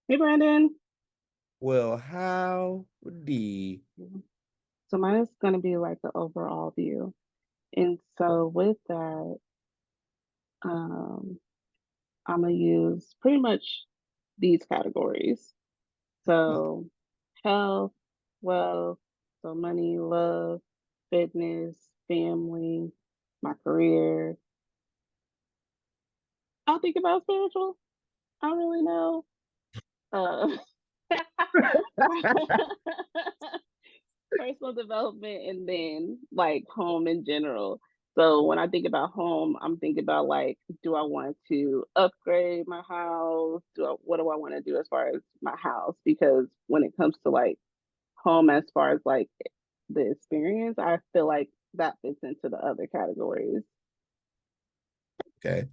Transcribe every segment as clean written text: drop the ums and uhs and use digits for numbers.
Hey, Brandon. Well, howdy. So mine is going to be like the overall view. And so with that, um, I'm going to use pretty much these categories. Okay. So health, wealth, so money, love, fitness, family, my career. I'll think about spiritual. I don't really know. Uh, personal development and then like home in general. So when I think about home, I'm thinking about like, do I want to upgrade my house? What do I want to do as far as my house? Because when it comes to like home, as far as like the experience, I feel like that fits into the other categories. Okay.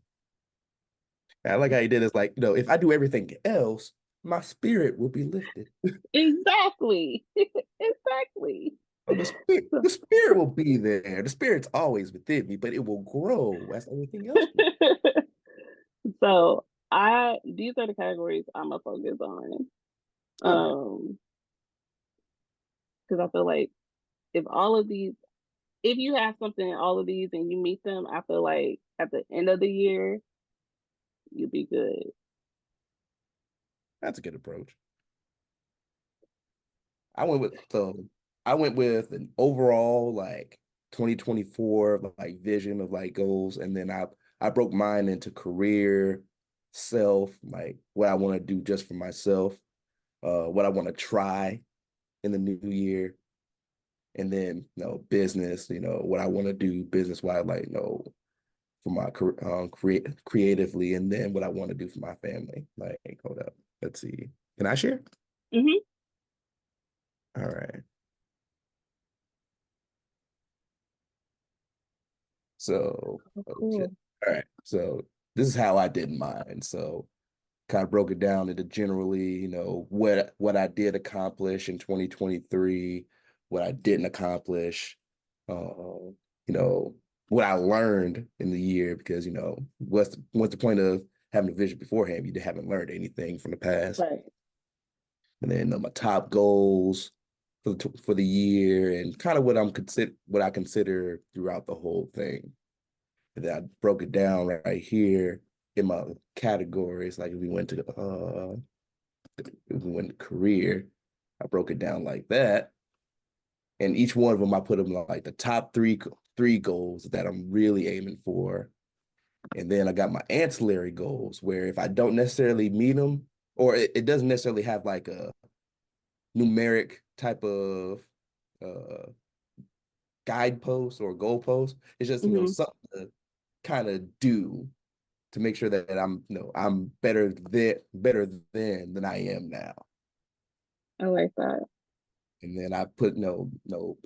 I like how you did. It's like, if I do everything else, my spirit will be lifted. Exactly. Exactly. So the spirit will be there. The spirit's always within me, but it will grow as everything else will. So I these are the categories I'm gonna focus on. Okay. Um, because I feel like if all of these, if you have something in all of these and you meet them, I feel like at the end of the year, you'll be good. That's a good approach. I went with so I went with an overall like 2024 like vision of like goals, and then I broke mine into career, self, like what I want to do just for myself, what I want to try in the new year, and then business, what I want to do business wise, like for my creatively, and then what I want to do for my family. Like, hold up, let's see, can I share? Hmm. All right, so Oh, okay, cool. all right, so this is how I did mine. So kind of broke it down into generally, what I did accomplish in 2023, what I didn't accomplish, you know, what I learned in the year, because what's the point of having a vision beforehand? You haven't learned anything from the past. Right. And then my top goals for the year, and kind of what I consider throughout the whole thing. And then I broke it down right here in my categories. Like if we went to career, I broke it down like that. And each one of them, I put them like the top three goals that I'm really aiming for. And then I got my ancillary goals where if I don't necessarily meet them, or it doesn't necessarily have like a numeric type of uh guidepost or goalpost. It's just, Hmm. something to kind of do to make sure that I'm better than I am now. I like that. And then I put no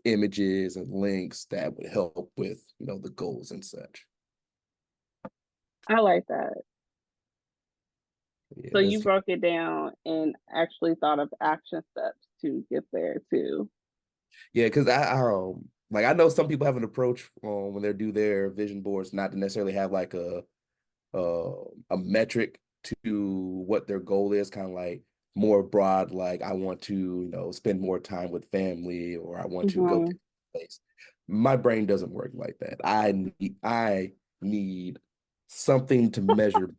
images and links that would help with the goals and such. I like that. Yeah, So you that's broke it down and actually thought of action steps to get there too. yeah, because I know some people have an approach when they do their vision boards, not to necessarily have like a metric to what their goal is, kind of like more broad, like I want to, spend more time with family, or I want to go to Hmm. a place. My brain doesn't work like that. I need something to measure.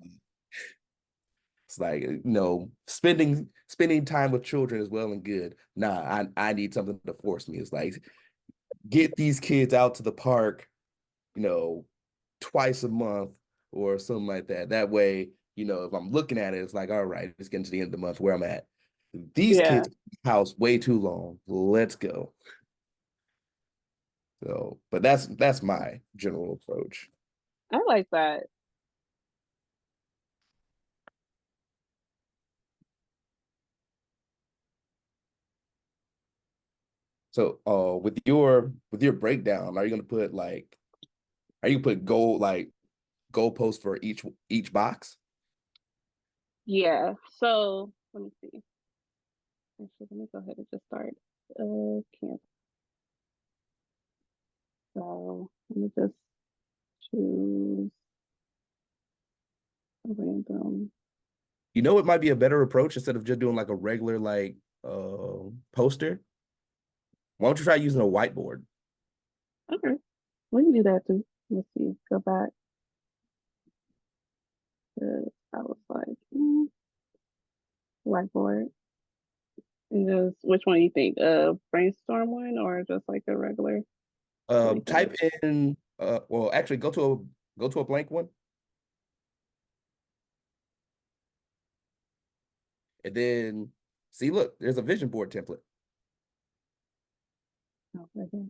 It's like, spending time with children is well and good. Nah, I need something to force me. It's like get these kids out to the park, you know, twice a month or something like that. That way, if I'm looking at it, it's like, all right, it's getting to the end of the month where I'm at. These Yeah, kids house way too long. Let's go. So, but that's my general approach. I like that. So, with your breakdown, are you put goalposts for each box? Yeah. So let me see. Actually, let me go ahead and just start. Camp. So let me just choose a random. You know, it might be a better approach instead of just doing like a regular poster. Why don't you try using a whiteboard? Okay, we can do that too. Let's see. Go back. I was like, whiteboard. And just which one you think? Brainstorm one or just like a regular? What do you think? Type in well, actually go to a blank one, and then see, look, there's a vision board template. Oh, okay.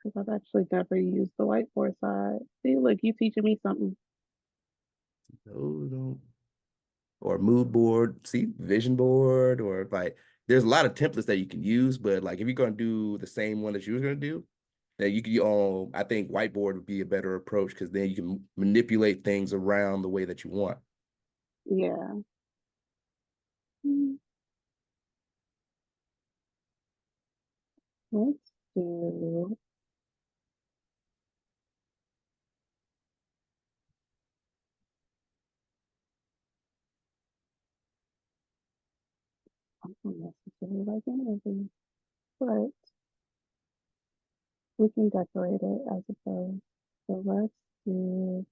Because I've actually never used the whiteboard side. See, look, you teaching me something. No, don't. Or mood board, see, vision board, or like there's a lot of templates that you can use, but like if you're gonna do the same one that you were gonna do, then you can I think whiteboard would be a better approach because then you can manipulate things around the way that you want. Yeah. Hmm, let's do. I don't necessarily like any of these, but we can decorate it, I suppose. So let's do.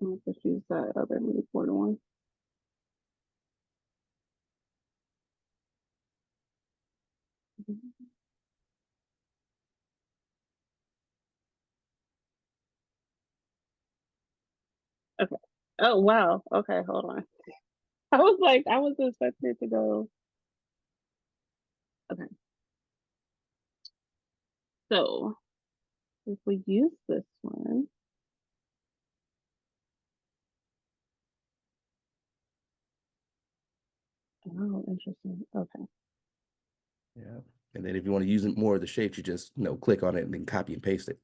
Let's just use that other mood board one. Okay. Oh wow. Okay, hold on. I was like, I was expecting it to go. Okay. So if we use this one, oh, interesting. Okay. Yeah. And then if you want to use it more of the shapes, you just click on it and then copy and paste it.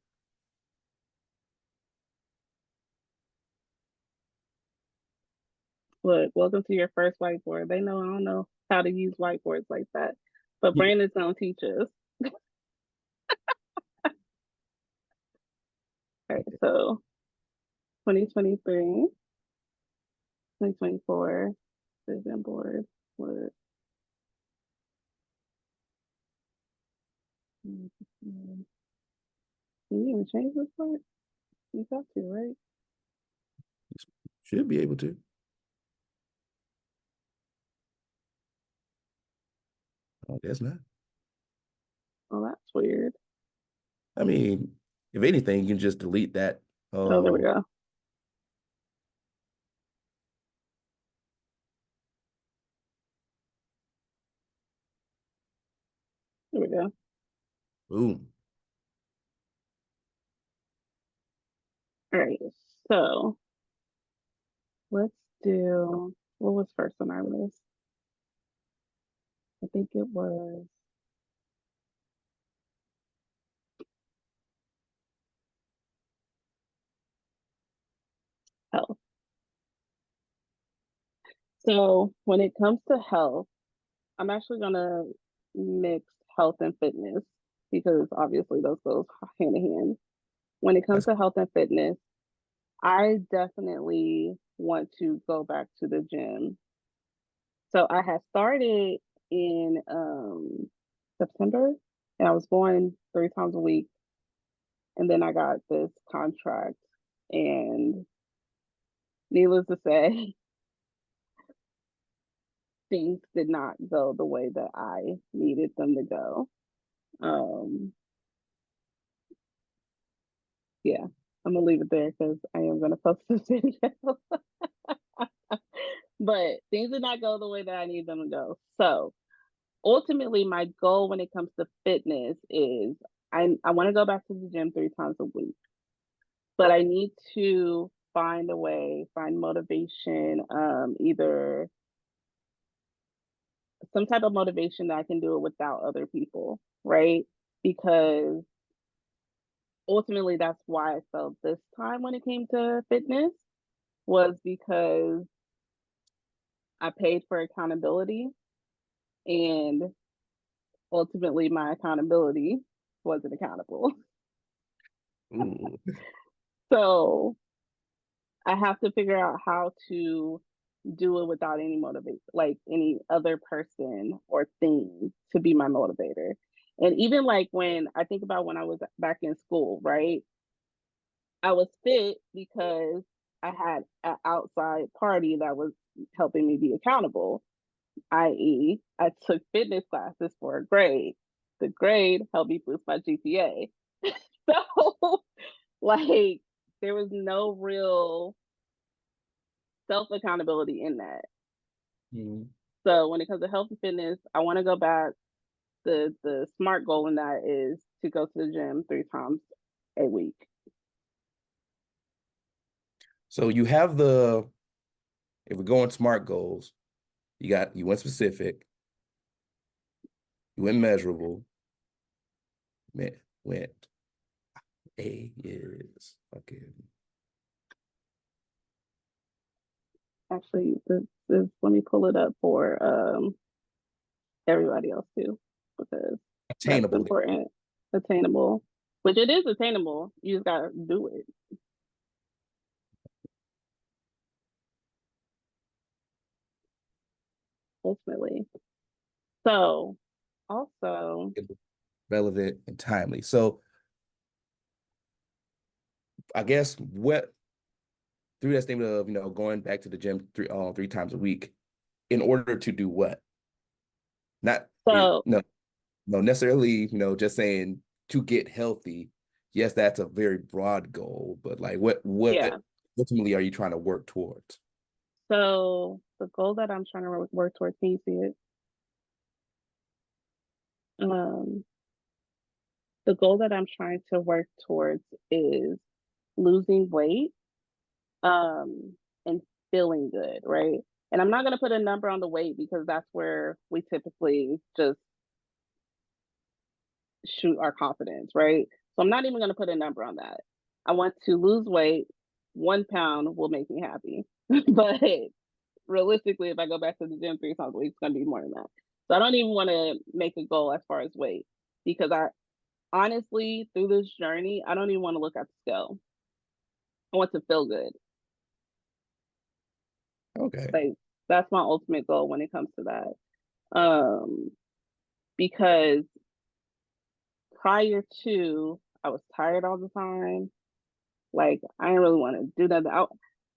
Look, welcome to your first whiteboard. They know I don't know how to use whiteboards like that, but Brandon's gonna teach us. All right, so 2023, 2024 vision board. What? Can you even change this part? You got to, right? Should be able to. I guess not. Oh, that's weird. I mean, if anything, you can just delete that. Oh, there we go. There we go. Boom. All right, so let's do what was first on our list? I think it was health. So when it comes to health, I'm actually gonna mix health and fitness because obviously those goes hand in hand. When it comes That's to health and fitness, I definitely want to go back to the gym. So I had started in September and I was going 3 times a week. And then I got this contract and needless to say, things did not go the way that I needed them to go. Um, yeah, I'm gonna leave it there because I am gonna post this video. But things did not go the way that I need them to go. So ultimately, my goal when it comes to fitness is I want to go back to the gym 3 times a week, but I need to find a way, find motivation, either some type of motivation that I can do it without other people, right? Because ultimately that's why I felt this time when it came to fitness was because I paid for accountability, and ultimately my accountability wasn't accountable. Ooh. So I have to figure out how to do it without any motivate, like any other person or thing to be my motivator. And even like when I think about when I was back in school, right? I was fit because I had an outside party that was helping me be accountable, i.e., I took fitness classes for a grade. The grade helped me boost my GPA. So, like, there was no real self accountability in that. Mm. So, when it comes to health and fitness, I want to go back. The smart goal in that is to go to the gym 3 times a week. So you have the, if we're going smart goals, you went specific, you went measurable, went A is fucking. Actually, let me pull it up for everybody else too, because that's Attainable. important. Attainable, which it is attainable. You just gotta do it. Ultimately. So also, Relevant and timely. So I guess what through that statement of going back to the gym 3 times a week in order to do what? Not so no necessarily just saying to get healthy. Yes, that's a very broad goal, but like yeah. what ultimately are you trying to work towards? So the goal that I'm trying to work towards, can you see it? Um, the goal that I'm trying to work towards is losing weight, and feeling good, right? And I'm not gonna put a number on the weight because that's where we typically just shoot our confidence, right? So I'm not even going to put a number on that. I want to lose weight. 1 pound will make me happy. But realistically, if I go back to the gym 3 times a week, it's going to be more than that. So I don't even want to make a goal as far as weight because I honestly, through this journey, I don't even want to look at the scale. I want to feel good. Okay. Like that's my ultimate goal when it comes to that. Because prior to, I was tired all the time. Like I didn't really want to do that.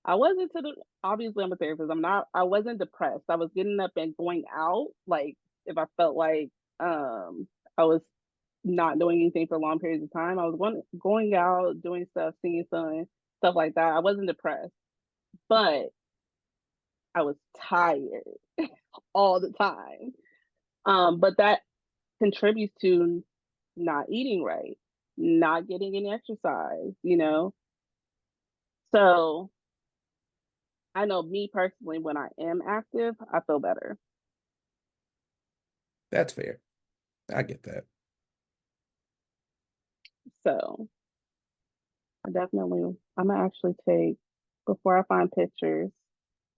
I wasn't to the obviously I'm a therapist. I wasn't depressed. I was getting up and going out. Like if I felt like I was not doing anything for long periods of time, I was going out, doing stuff, seeing sun, stuff like that. I wasn't depressed, but I was tired all the time. But that contributes to not eating right, not getting any exercise. So I know me personally, when I am active, I feel better. That's fair. I get that. So I'm gonna actually take, before I find pictures,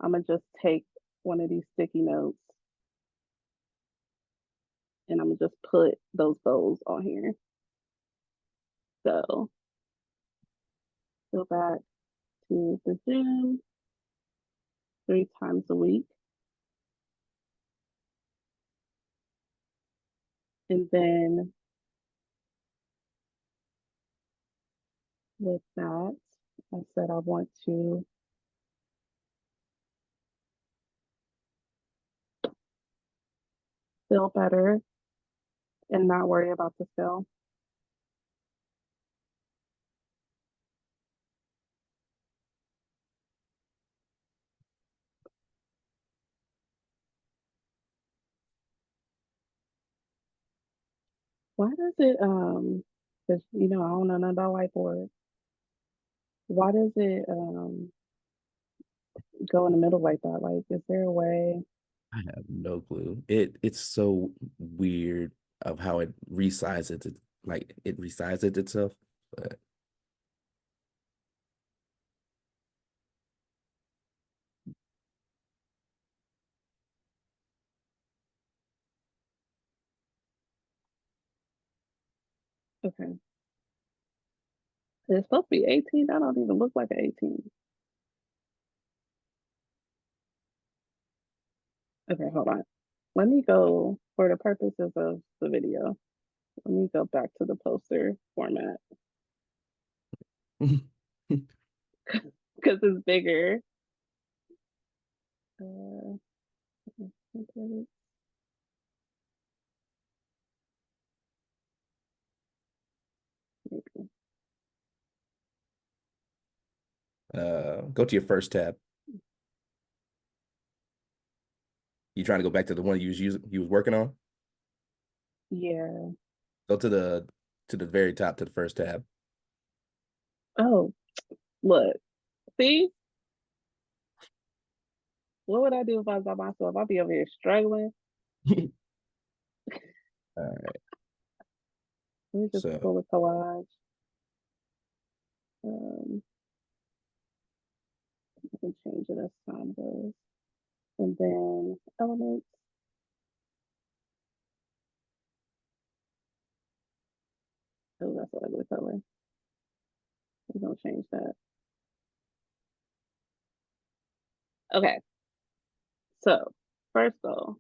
I'm gonna just take one of these sticky notes and I'm gonna just put those goals on here. So go back to the gym 3 times a week. And then with that, I said I want to feel better and not worry about the scale. Why does it because I don't know nothing about whiteboard. Why does it go in the middle like that? Like, is there a way? I have no clue. It's so weird of how it resizes it, like it resizes itself. But Okay. It's supposed to be 18. That don't even look like an 18. Okay, hold on. Let me go for the purposes of the video. Let me go back to the poster format because it's bigger. Uh, Go to your first tab. You trying to go back to the one you was working on? yeah. Go to the very top to the first tab. Oh, look. See, what would I do if I was by myself? I'd be over here struggling. All right. Let me just So pull a collage. Um, I can change it as time goes. And then elements. Oh, that's what I would color. We're gonna change that. Okay. So first goal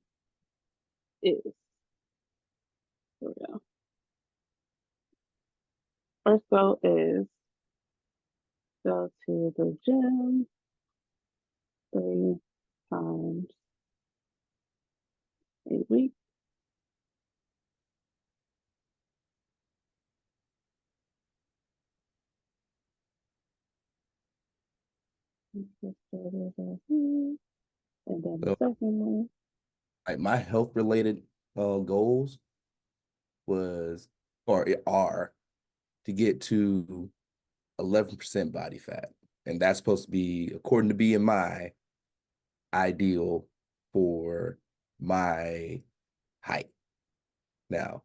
is here we go. First goal is go to the gym 3 times a week. And then the so second one. like my health related goals was or are to get to 11% body fat. And that's supposed to be, according to BMI, ideal for my height. Now,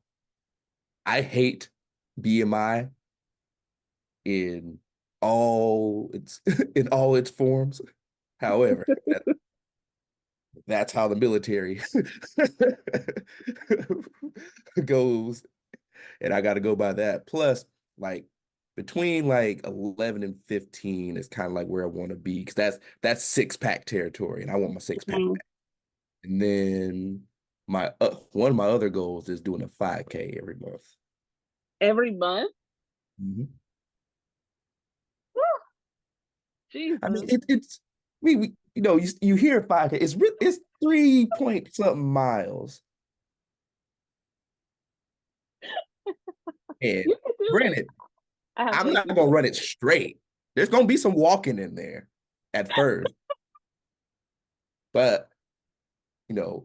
I hate BMI in all its in all its forms. However, that's how the military goes, and I got to go by that. Plus, like between like 11 and 15 is kind of like where I want to be because that's six pack territory, and I want my six pack. Mhm. And then my one of my other goals is doing a 5K every month. Every month? Mhm. I mean, Jesus. it's we you know you hear 5K, it's 3 point something miles. And You can do it. granted, I have I'm faith not in gonna you. run it straight. There's gonna be some walking in there at first, but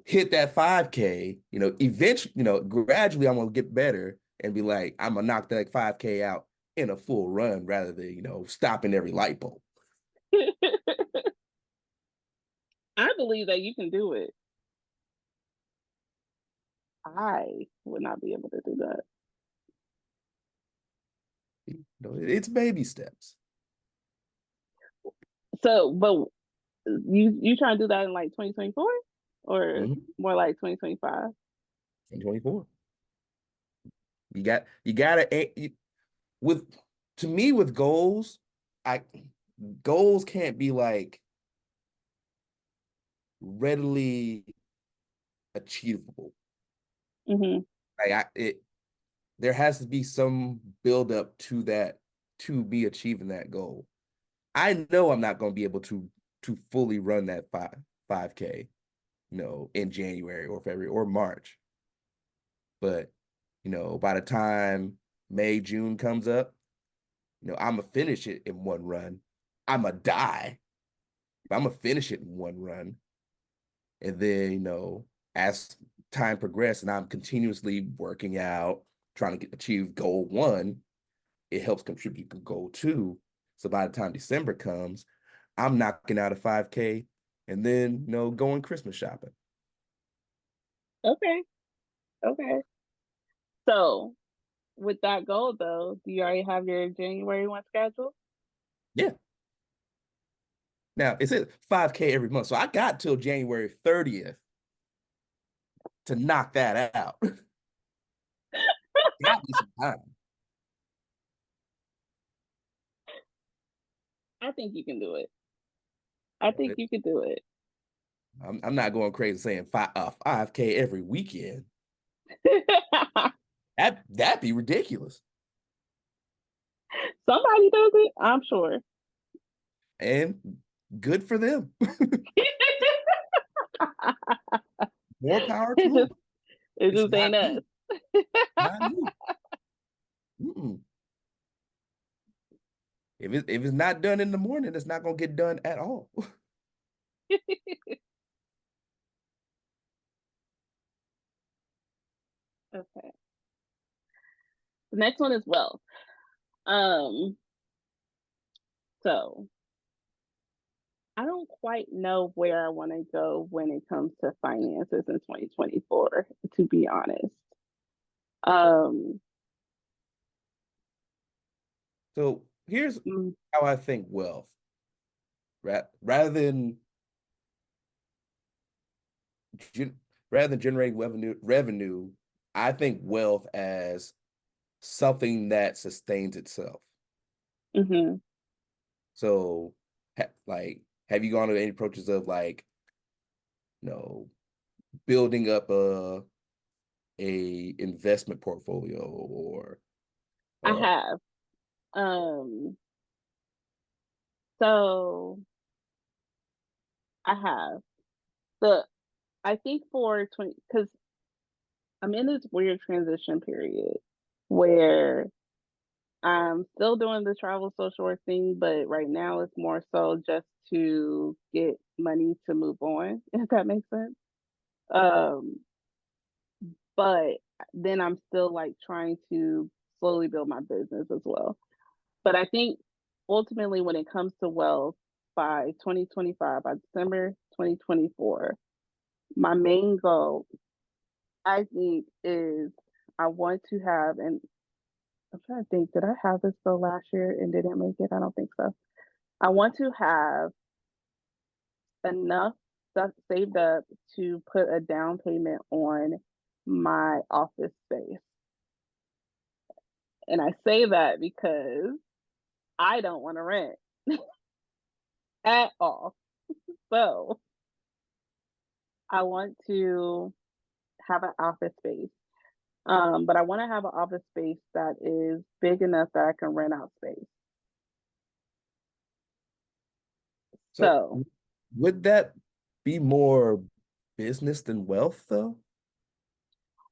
hit that 5K, eventually, gradually I'm gonna get better and be like, I'm gonna knock that 5K out in a full run rather than, stopping every light bulb. I believe that you can do it. I would not be able to do that. It's baby steps. So, but you trying to do that in like 2024 or Mhm. more like 2025? 2024. You gotta with to me with goals, I goals can't be like readily achievable. Hmm. Like there has to be some build up to that to be achieving that goal. I know I'm not going to be able to fully run that 5K, in January or February or March. But, by the time May, June comes up, I'm gonna finish it in one run. I'm gonna die, but I'm gonna finish it in one run. And then, as time progresses and I'm continuously working out, trying to achieve goal one, it helps contribute to goal two. So by the time December comes, I'm knocking out a 5K and then, going Christmas shopping. Okay. Okay. So, with that goal though, do you already have your January one schedule? Yeah. Now it's at 5K every month. So I got till January 30th to knock that out. Got me some time. I think you can do it. I think It- you could do it. I'm not going crazy saying 5K every weekend. That'd be ridiculous. Somebody does it, I'm sure. And good for them. More power to It them. just it It's just ain't not us. me. Not me. Mm-mm. If it's not done in the morning, it's not gonna get done at all. Okay. The next one is wealth. Um, so I don't quite know where I want to go when it comes to finances in 2024, to be honest. Um, So here's mm, how I think wealth. Rather than gen- rather than generating revenue, I think wealth as something that sustains itself. mhm. So, like, have you gone to any approaches of like, you know, building up a investment portfolio or I uh have. Um, so I have. The I think for 20, because I'm in this weird transition period where I'm still doing the travel social work thing, but right now it's more so just to get money to move on, if that makes sense. Um, but then I'm still like trying to slowly build my business as well. But I think ultimately when it comes to wealth by 2025, by December 2024, my main goal I think is I want to have, and I'm trying to think, did I have this goal last year and didn't make it? I don't think so. I want to have enough stuff saved up to put a down payment on my office space. And I say that because I don't want to rent at all. So I want to have an office space. But I want to have an office space that is big enough that I can rent out space. so So, would that be more business than wealth though?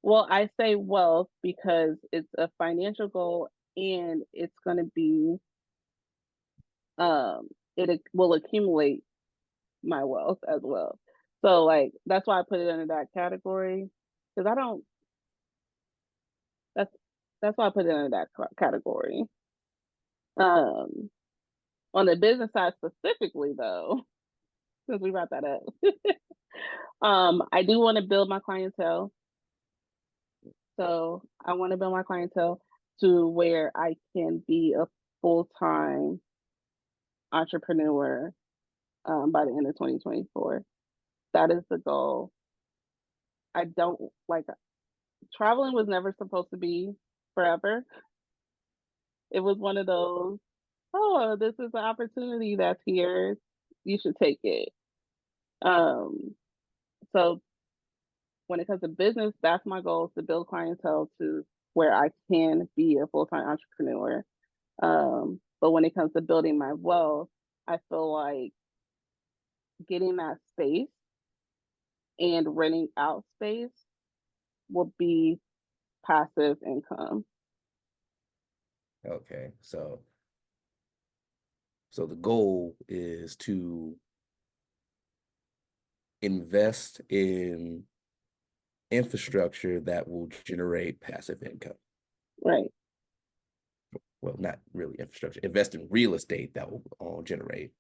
well, I say wealth because it's a financial goal and it's going to be, um, it will accumulate my wealth as well. So, like, that's why I put it under that category because I don't, that's, that's why I put it under that category. Um, on the business side specifically, though, since we brought that up, I do want to build my clientele. So I want to build my clientele to where I can be a full-time entrepreneur by the end of 2024. That is the goal. I don't like traveling was never supposed to be forever. It was one of those, oh, this is an opportunity that's here. You should take it. Um, so when it comes to business, that's my goal is to build clientele to where I can be a full-time entrepreneur. But when it comes to building my wealth, I feel like getting that space and renting out space will be passive income. Okay, so the goal is to invest in infrastructure that will generate passive income. Right. Well, not really infrastructure. Invest in real estate that will generate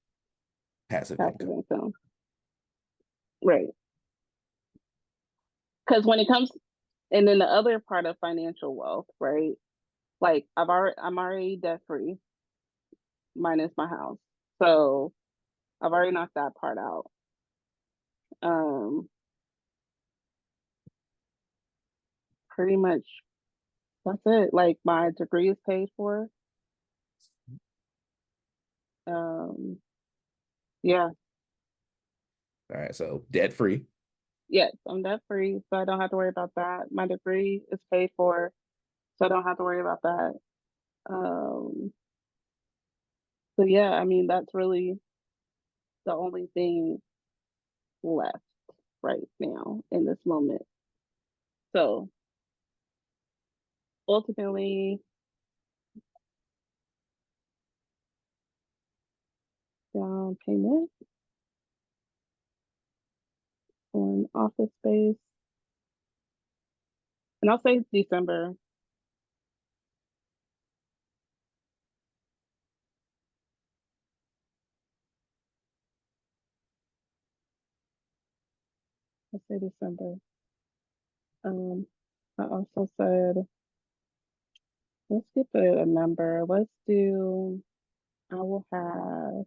passive Passive income. income. Right. Because when it comes, and then the other part of financial wealth, right? Like I'm already debt free, minus my house. So I've already knocked that part out. Um, Pretty much that's it. Like my degree is paid for. Um, yeah, All right, so debt free. yes, I'm debt free, so I don't have to worry about that. My degree is paid for, so I don't have to worry about that. Um, so yeah, I mean, that's really the only thing left right now in this moment. So ultimately, down payment on office space, and I'll say December. I'll say December. Um, I also said, let's get a number. Let's do, I will have,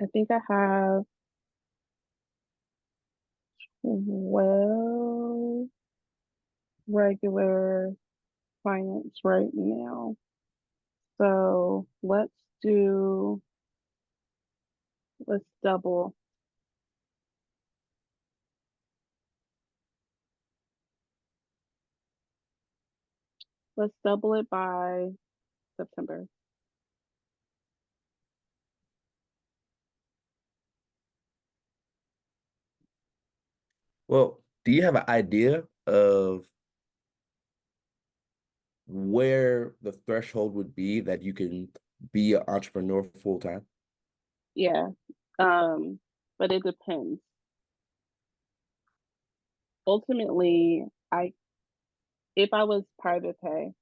I think I have 12 regular clients right now. So do, let's double, let's double it by September. Well, do you have an idea of where the threshold would be that you can be an entrepreneur full time? Yeah. Um, but it depends. Ultimately, I if I was private pay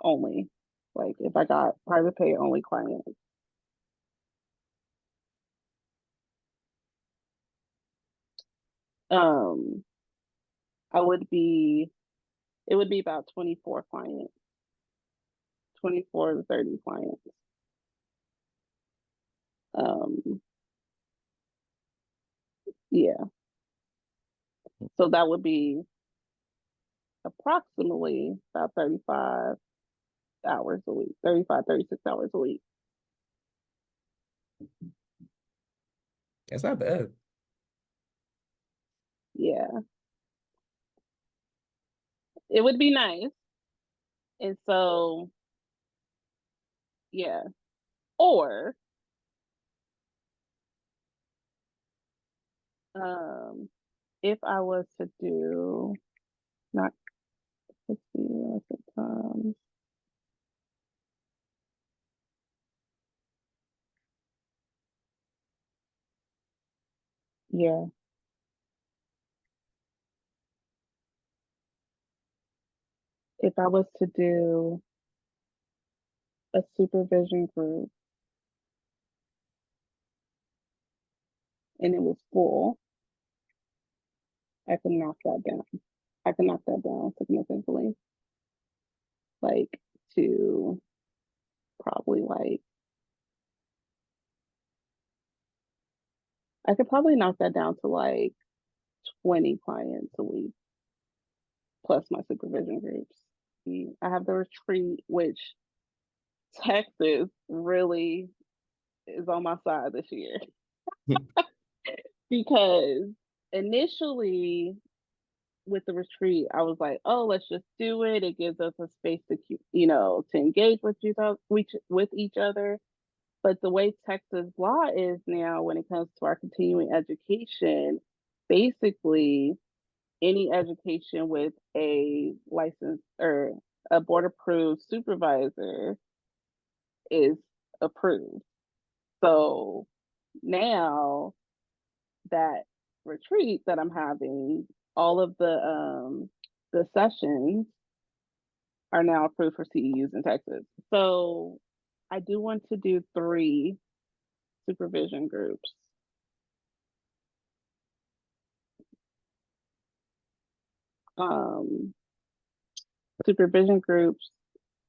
only, like if I got private pay only clients, um, I would be it would be about 24 clients, 24 to 30 clients. Um, yeah. So that would be approximately about 35 hours a week, 35, 36 hours a week. That's not bad. Yeah. It would be nice. And so, yeah. Or um if I was to do not 60 times, yeah. If I was to do a supervision group and it was full, I could knock that down. I could knock that down significantly, like to probably like I could probably knock that down to like 20 clients a week plus my supervision groups. I have the retreat, which Texas really is on my side this year because initially with the retreat, I was like, oh, let's just do it. It gives us a space to, to engage with each other. But the way Texas law is now, when it comes to our continuing education, basically any education with a license or a board approved supervisor is approved. So now that retreat that I'm having, all of the sessions are now approved for CEUs in Texas. So I do want to do 3 supervision groups. Um, Supervision groups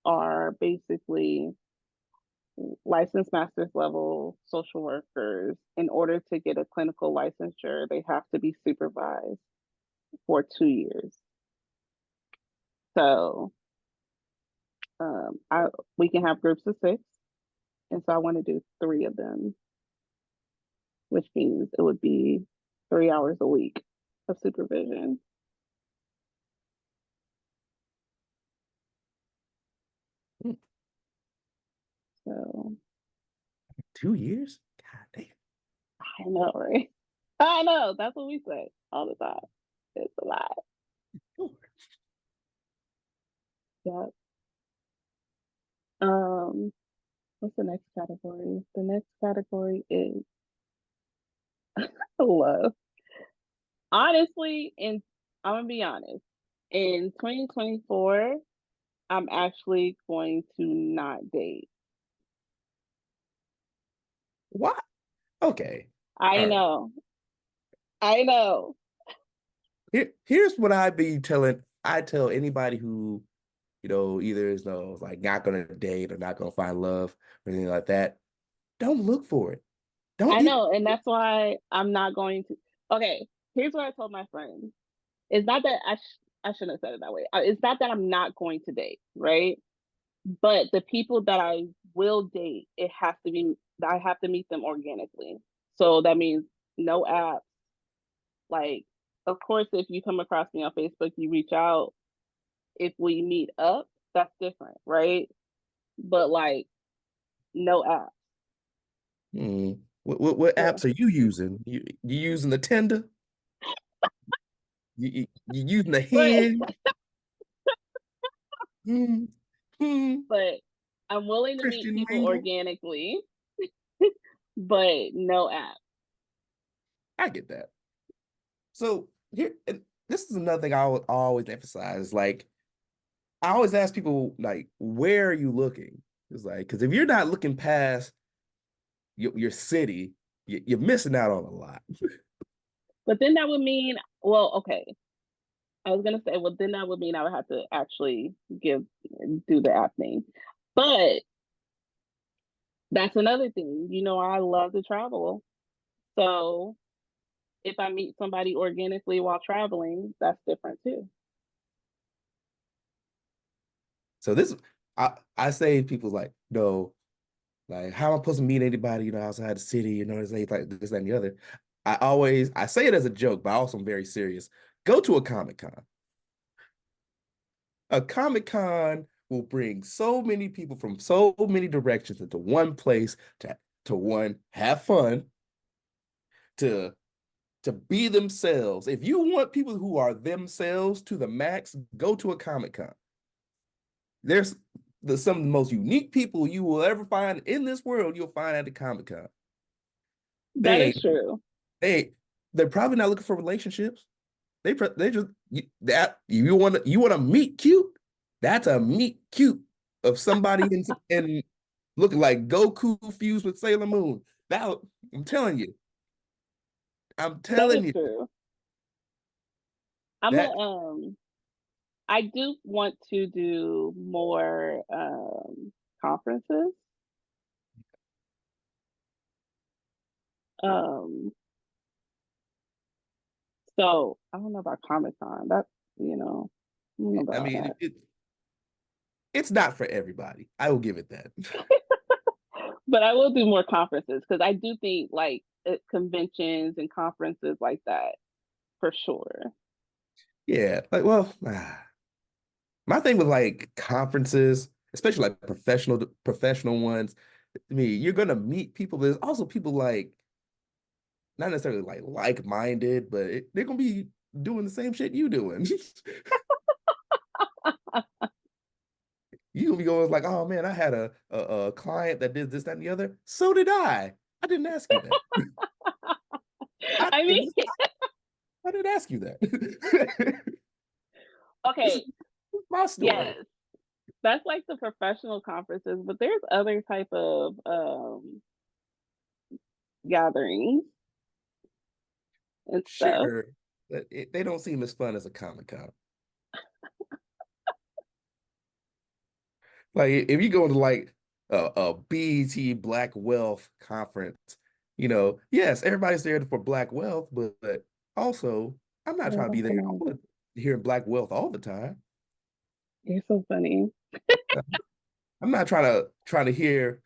are basically licensed master's level social workers. In order to get a clinical licensure, they have to be supervised. for 2 years. So I we can have groups of six, and so I want to do three of them, which means it would be 3 hours a week of supervision. Hmm, So 2 years? God damn. I know, right? I know. That's what we say all the time. It's a lot. Sure. Yeah. What's the next category? The next category is love. Honestly, and I'm gonna be honest. In 2024, I'm actually going to not date. What? Okay. I All right. know. I know. Here's what I tell anybody who, either is no like not gonna date or not gonna find love or anything like that. Don't look for it. Don't I you know. And that's why I'm not going to. Okay. Here's what I told my friends. It's not that I shouldn't have said it that way. It's not that I'm not going to date, right? But the people that I will date, it has to be, I have to meet them organically. So that means no apps. Like, of course, if you come across me on Facebook, you reach out. If we meet up, that's different, right? But like, no apps. what Yeah. apps are you using? You using the Tinder? You using the But Hen? Hmm. Hmm. but I'm willing to meet Christian people Mingle? organically, but no apps. I get that. So here, and this is another thing I always emphasize. Like, I always ask people, like, where are you looking? It's like, because if you're not looking past your city, you're missing out on a lot. But then that would mean, well, okay. I was gonna say, well, then that would mean I would have to actually do the app thing. But that's another thing. I love to travel. So if I meet somebody organically while traveling, that's different too. So I say people like, no, like how am I supposed to meet anybody, outside the city, it's like this, that, and the other. I say it as a joke, but I also am very serious. Go to a Comic Con. A Comic Con will bring so many people from so many directions into one place to one, have fun, to be themselves. If you want people who are themselves to the max, go to a Comic Con. There's some of the most unique people you will ever find in this world. You'll find at the Comic Con. That They is ain't, true. they they're probably not looking for relationships. They just that you want to meet cute. That's a meet cute of somebody in looking like Goku fused with Sailor Moon. That I'm telling you, I'm That telling is you true. I'm a that I do want to do more conferences. Um so I don't know about Comic Con. I don't know I about mean that. it's not for everybody. I will give it that. But I will do more conferences because I do think like conventions and conferences like that for sure. Yeah, like well, my thing with like conferences, especially like professional ones, I mean, you're gonna meet people, but there's also people like not necessarily like-minded, but they're gonna be doing the same shit you doing. You gonna be going like, oh man, I had a client that did this, that, and the other. So did I. I didn't ask you that. I I mean, I didn't ask you that. This is okay, my story. yes, that's like the professional conferences, but there's other type of gatherings and stuff. Sure, but they don't seem as fun as a Comic Con. Like if you go to like a BET Black Wealth conference, yes, everybody's there for Black Wealth, but also I'm not trying to Oh, be there. come I on. want to hear Black wealth all the time. You're so funny. I'm not trying to hear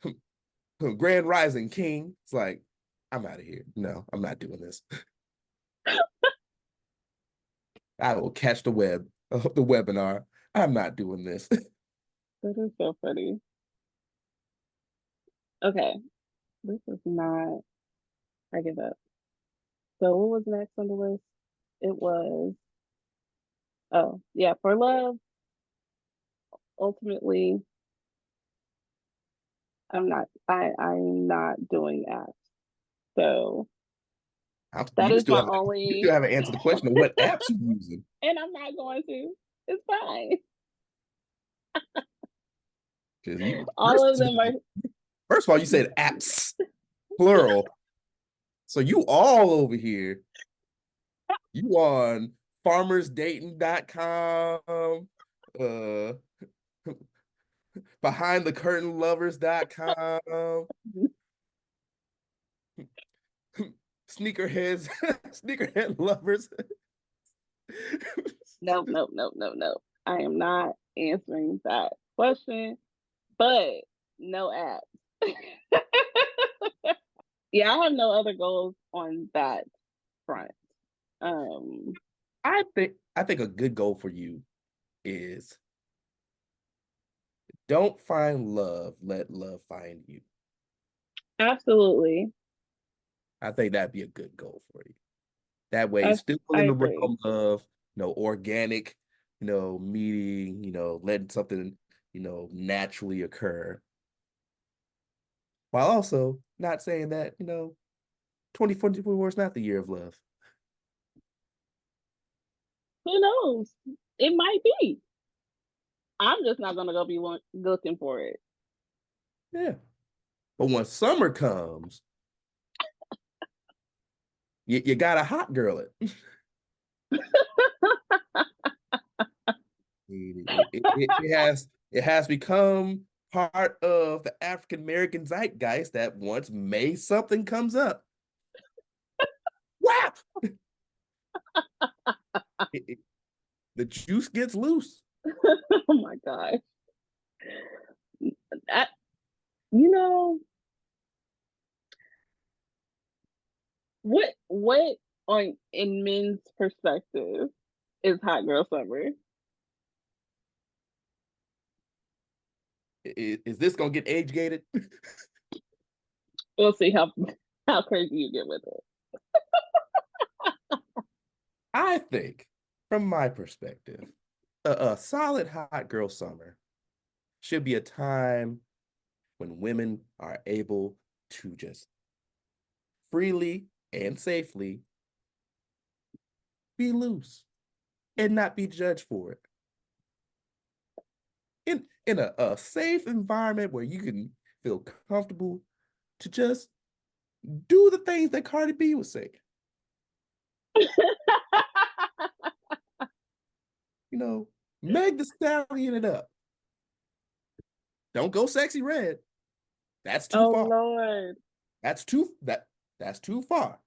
Grand Rising King. It's like, I'm out of here. No, I'm not doing this. I will catch the the webinar. I'm not doing this. That is so funny. Okay, this is not. I give up. So what was next on the list? It was, oh yeah, for love. Ultimately, I'm not doing apps. So that You is still my haven't you still only, haven't answered the question of what apps you using. and I'm not going to. It's fine. Because you All of them are. first of all, you said apps plural. So you all over here. You on farmersdating.com, uh behindthecurtainlovers.com, sneakerheads, sneakerhead lovers. Nope, nope, nope, nope, nope. I am not answering that question, but no apps. Yeah, I have no other goals on that front. Um, I think a good goal for you is don't find love, let love find you. Absolutely. I think that'd be a good goal for you. That way, it's I still I in the agree. realm of, organic, meeting, letting something, naturally occur, while also not saying that, 2024 is not the year of love. Who knows? It might be. I'm just not gonna go be looking for it. Yeah. But when summer comes, you got a hot girl it. It has become part of the African American zeitgeist that once May something comes up, whap! It- it- the juice gets loose. Oh my gosh. I, you know what on in men's perspective is hot girl summer? Is this gonna get age gated? We'll see how crazy you get with it. I think, from my perspective, a solid hot girl summer should be a time when women are able to just freely and safely be loose and not be judged for it. In a safe environment where you can feel comfortable to just do the things that Cardi B was saying. Meg the Stallion it up. Don't go sexy red. That's too Oh far. Lord, That's too far.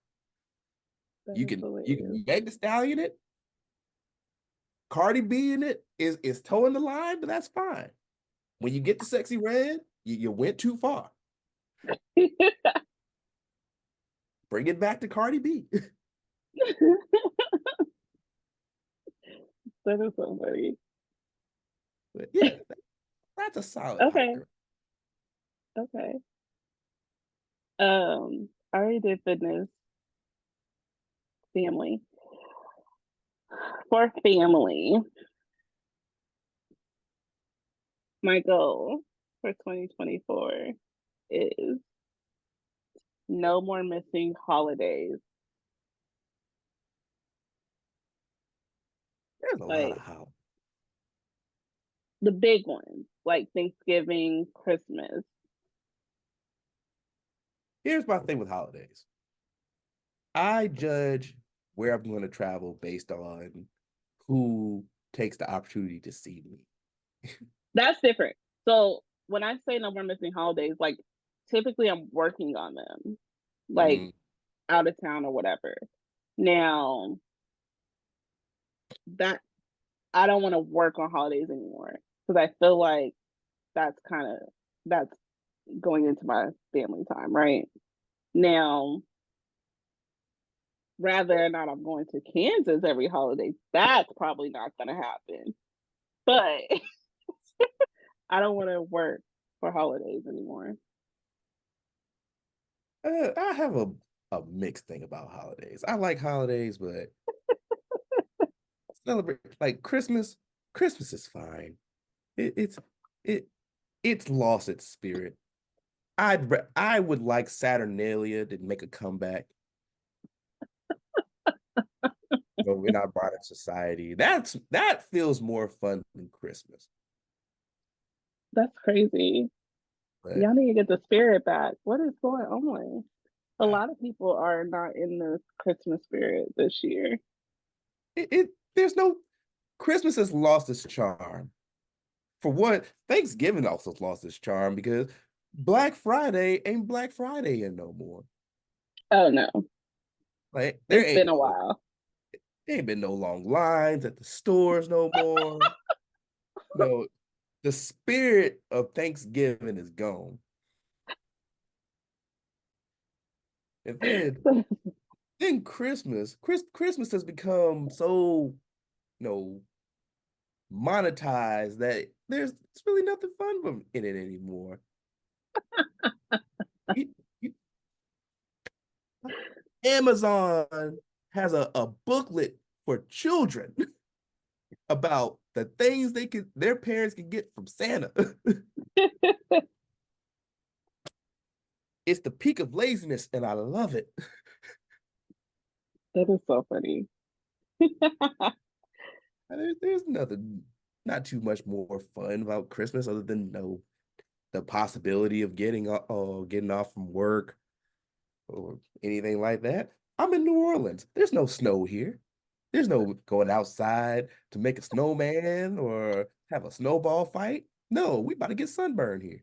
that You is hilarious. can Meg the Stallion it. Cardi B in it is towing the line, but that's fine. When you get to sexy red, you went too far. Bring it back to Cardi B. That is so funny. But yeah, that's a solid hot Okay, girl. okay. I already did fitness, family. For family, my goal for 2024 is no more missing holidays. There's a lot of Like how. the big ones, like Thanksgiving, Christmas. Here's my thing with holidays. I judge where I'm going to travel based on who takes the opportunity to see me. That's different. So when I say no more missing holidays, like typically I'm working on them, like Mm, out of town or whatever. Now, that I don't want to work on holidays anymore because I feel like that's kind of that's going into my family time right now. Rather or not I'm going to Kansas every holiday, that's probably not going to happen. But I don't want to work for holidays anymore. I have a mixed thing about holidays. I like holidays, but celebrate like Christmas. Christmas is fine. It's it it's lost its spirit. I would like Saturnalia to make a comeback. In our modern society, that feels more fun than Christmas. That's crazy. But Y'all need to get the spirit back. What is going on? A I, lot of people are not in the Christmas spirit this year. there's no Christmas has lost its charm. For what, Thanksgiving also lost its charm because Black Friday ain't Black Friday and no more. Oh no, Like it's been a while. there ain't been no long lines at the stores no more. No, the spirit of Thanksgiving is gone. And then Christmas has become so, you know, monetized that it's really nothing fun from in it anymore. You- you- Amazon has a booklet for children about the things their parents can get from Santa. It's the peak of laziness, and I love it. That is so funny. There's nothing, not too much more fun about Christmas other than the possibility of getting off from work or anything like that. I'm in New Orleans. There's no snow here. There's no going outside to make a snowman or have a snowball fight. No, we about to get sunburned here.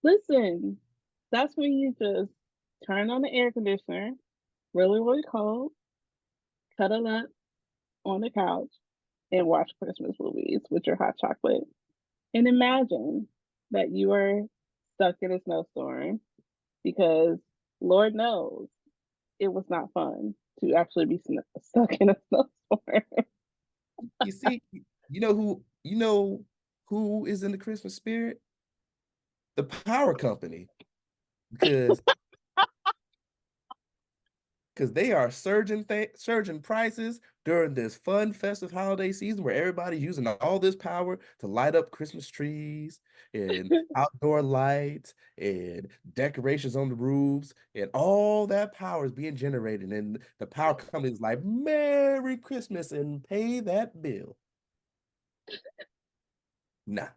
Listen, that's when you just turn on the air conditioner, really, really cold, cuddle up on the couch, and watch Christmas movies with your hot chocolate. And imagine that you are stuck in a snowstorm because Lord knows it was not fun to actually be stuck in a snowstorm. You see, you know who is in the Christmas spirit? The power company, because they are surging prices during this fun festive holiday season where everybody's using all this power to light up Christmas trees and outdoor lights and decorations on the roofs, and all that power is being generated, and the power company is like, Merry Christmas and pay that bill. Nah,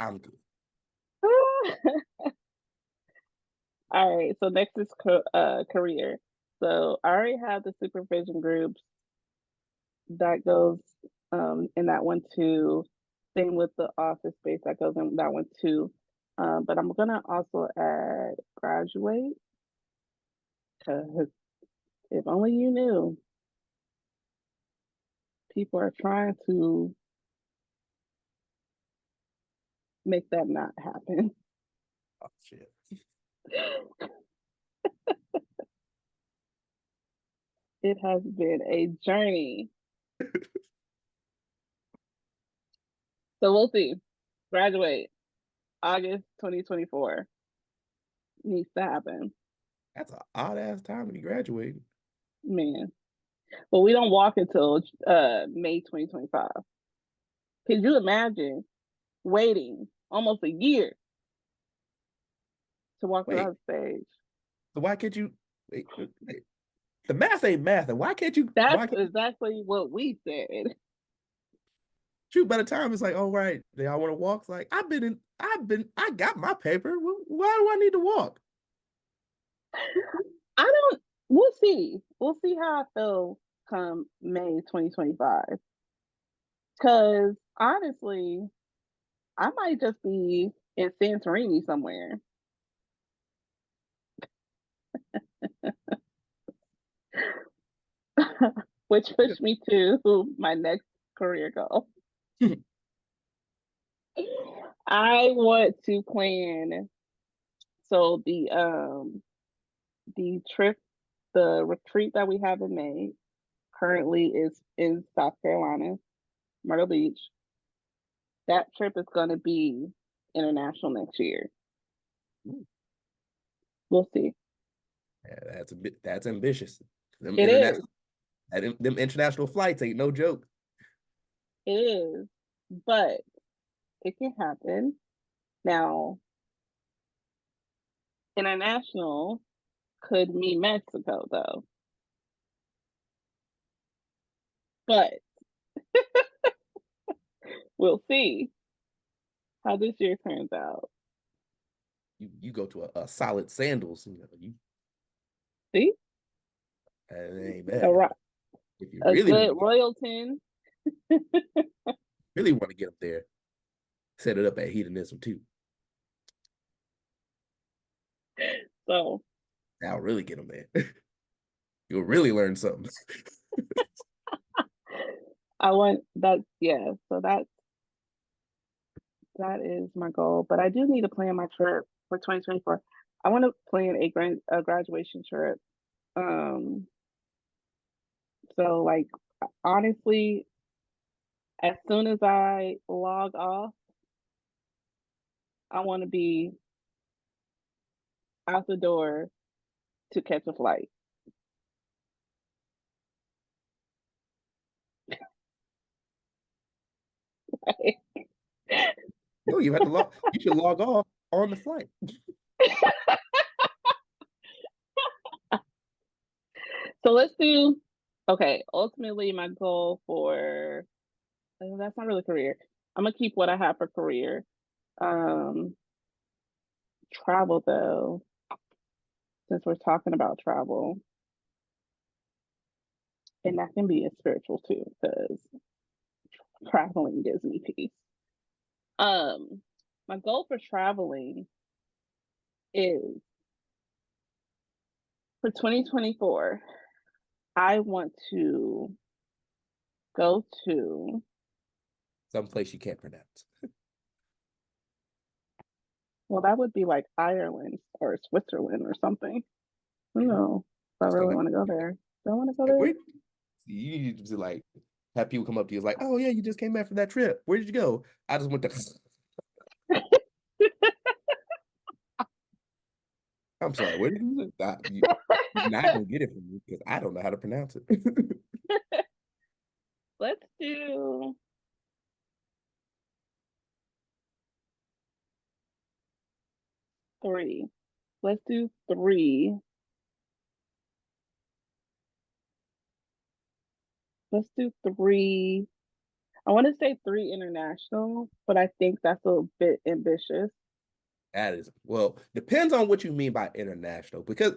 I'm good. All right, so next is career. So I already have the supervision groups that goes in that one too. Same with the office space that goes in that one too. But I'm gonna also add graduate because if only you knew, people are trying to make that not happen. Oh shit. It has been a journey. So we'll see. Graduate August 2024 needs to happen, That's an odd ass time to be graduating. man. But we don't walk until May 2025. Could you imagine waiting almost a year to walk Wait, without stage? so why can't you wait, the math ain't math, and That's why can't exactly what we said. you by the time it's like, all right, they all want to walk? It's like, I got my paper. Why do I need to walk? I don't. We'll see. We'll see how I feel come May 2025. Because honestly, I might just be in Santorini somewhere. Which pushed me to my next career goal. I want to plan so the trip, the retreat that we have in May currently is in South Carolina, Myrtle Beach. That trip is going to be international next year. We'll see. Yeah, that's ambitious. Them It is. international them international flights ain't no joke. It is. But it can happen. Now, international could mean Mexico though. But we'll see how this year turns out. You go to a solid sandals, you See? that ain't A, bad. If you a good Royalton. really want to get up there, set it up at hedonism too. So I'll really get them there. You'll really learn something. I want that, yeah. So that is my goal. But I do need to plan my trip for 2024. I want to plan a graduation trip. Um, so like honestly, as soon as I log off, I want to be out the door to catch a flight. No, you have to log. You should log off on the flight. So let's do. Okay, ultimately, my goal for that's not really career. I'm gonna keep what I have for career. Um, Travel though, since we're talking about travel, and that can be a spiritual too, because traveling gives me peace. Um, my goal for traveling is for 2024. I want to go to Someplace you can't pronounce. well, that would be like Ireland or Switzerland or something. No, I Still really got want to go there. Do I want to go there? where you need to like have people come up to you. It's like, oh yeah, you just came back from that trip. Where did you go? I just went to. I'm sorry. Where did you? You're not gonna get it from me because I don't know how to pronounce it. Let's do three. Let's do three. Let's do three. I want to say three international, but I think that's a bit ambitious. That is well, depends on what you mean by international. Because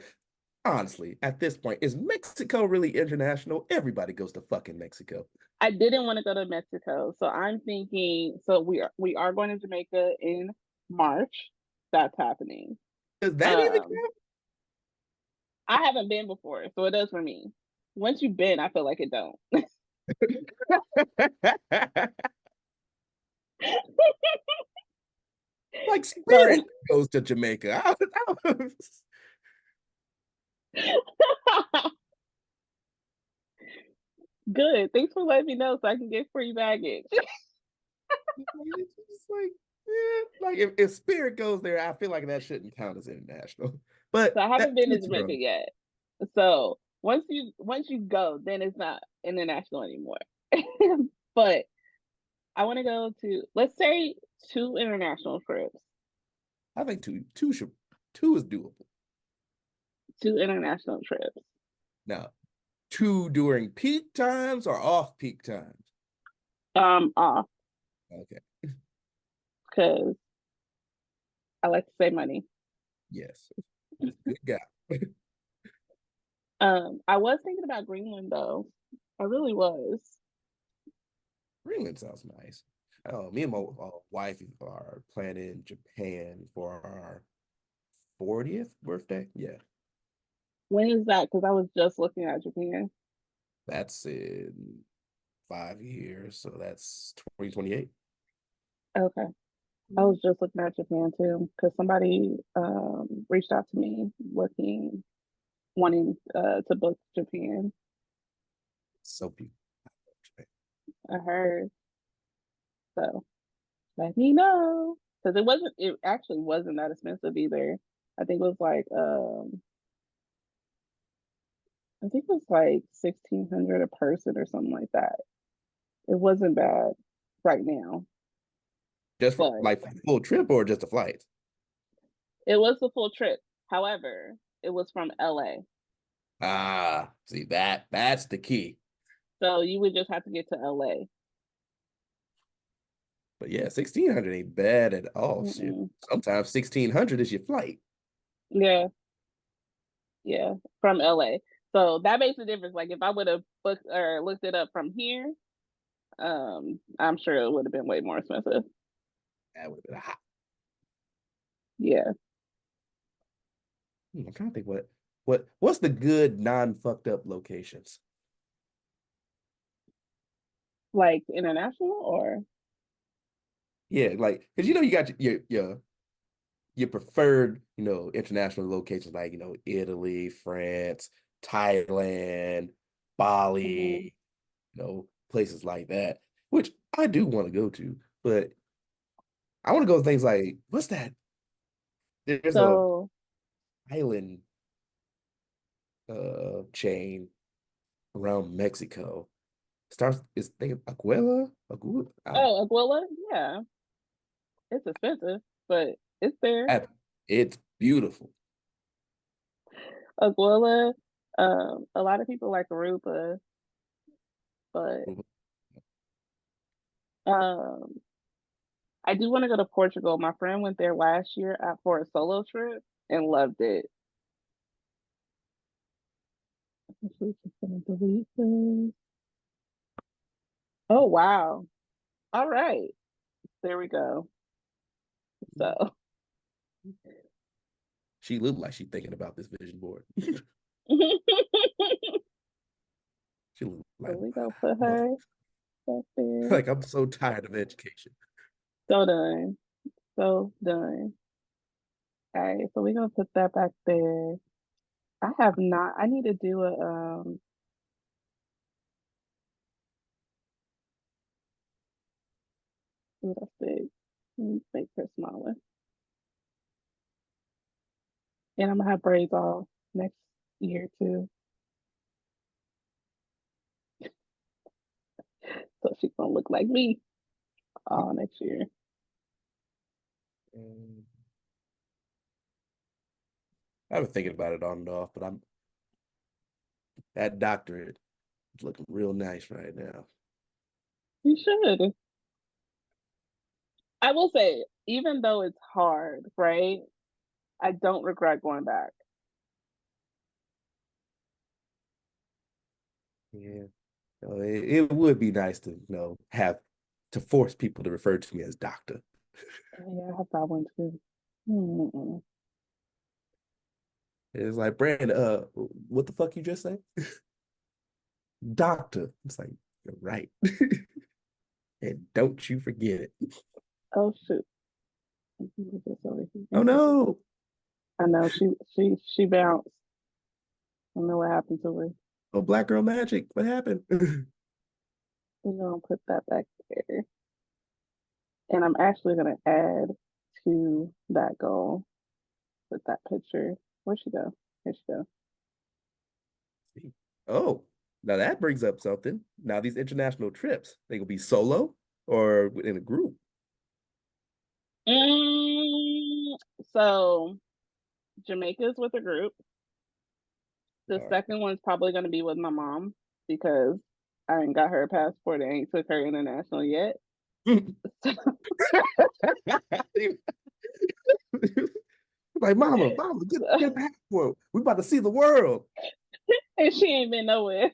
honestly, at this point, is Mexico really international? Everybody goes to fucking Mexico. I didn't want to go to Mexico, so I'm thinking. So we are going to Jamaica in March. That's happening. Does that even Um, I haven't been before, so it does for me. Once you've been, I feel like it don't. count? Like So Spirit goes to Jamaica. good. Thanks for letting me know so I can get free baggage. It's just like, yeah, like if Spirit goes there, I feel like that shouldn't count as international. But So I that haven't been to it's Jamaica yet. So once you go, then it's not international anymore. But I want to go to, let's say, two international trips. I think two is doable. Two international trips. Now, two during peak times or off peak times. Off Okay. because I like to save money. Yes. Good guy. I was thinking about Greenland though. I really was. Greenland sounds nice. Oh, me and my wife are planning Japan for our 40th birthday. Yeah. When is that? Because I was just looking at Japan. That's in 5 years, so that's 2028. Okay. I was just looking at Japan too, because somebody reached out to me wanting to book Japan. So beautiful. I heard. So let me know. Because it actually wasn't that expensive either. I think it was like I think it was like 1,600 a person or something like that. It wasn't bad right now, Just for but like full trip or just a flight? it was the full trip. However, it was from LA. Ah, see that's the key. So you would just have to get to LA. But yeah, 1600 ain't bad at all. Shit. Mm-mm. Sometimes 1600 is your flight. Yeah, yeah, from LA. So that makes a difference. Like if I would have booked or looked it up from here, I'm sure it would have been way more expensive. That would have been hot. Yeah, I'm trying to think what's the good non-fucked up locations? like international or Yeah, like because you got your preferred, international locations like, Italy, France, Thailand, mhm. Bali, places like that, which I do want to go to, but I want to go to things like what's that? There's a So island chain around Mexico. Starts it's thinking Aguila. oh, Aguila, yeah, it's expensive, but it's there. It's beautiful. Aguila, a lot of people like Aruba, but um, I do want to go to Portugal. My friend went there last year for a solo trip and loved it. Actually, just gonna delete this. Oh wow! All right, there we go. So, She looked like she thinking about this vision board. so She looked like we gonna put mother. her back there. Like I'm so tired of education. So done. So done. All right, so we're gonna put that back there. I have not. I need to do a what I say. Let me make her smaller. And I'm gonna have braids all next year too. So she's gonna look like me all next year. And I've been thinking about it on and off, but that doctorate is looking real nice right now. You should. I will say, even though it's hard, right? I don't regret going back. Yeah. It would be nice to, have to force people to refer to me as doctor. Yeah, I have that one too. Mm-mm. It's like, Brand, what the fuck you just say? Doctor. It's like, you're right. And don't you forget it. Oh shoot. This over Oh here. no. I know she bounced. I don't know what happened to her. Oh, Black Girl Magic. What happened? We're gonna put that back there. And I'm actually gonna add to that goal with that picture. Where'd she go? Here she go. Oh, now that brings up something. Now these international trips, they gonna be solo or in a group? Mm, so Jamaica's with a group. The All second one's probably gonna be with my mom because I ain't got her a passport and ain't took her international yet. right. Like, mama, get a passport. We about to see the world. And she ain't been nowhere.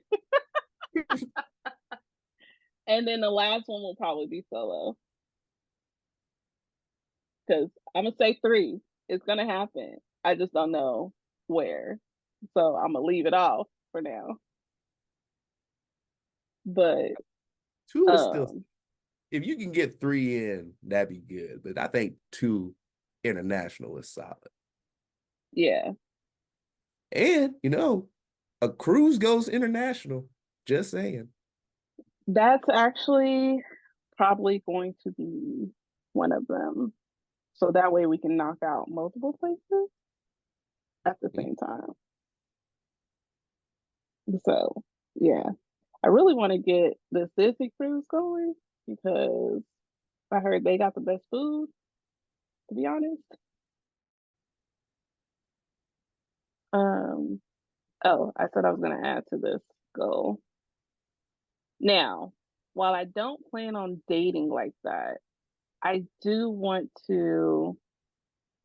And then the last one will probably be solo because I'm gonna say three. It's gonna happen. I just don't know where. So I'm gonna leave it off for now. But Two is still, um, if you can get three in, that'd be good. But I think two international is solid. yeah, And, a cruise goes international. Just saying. that's actually probably going to be one of them. So that way we can knock out multiple places at the same time. So yeah, I really want to get the Disney cruise going because I heard they got the best food, to be honest. Um, oh, I said I was gonna add to this goal. Now, while I don't plan on dating like that, I do want to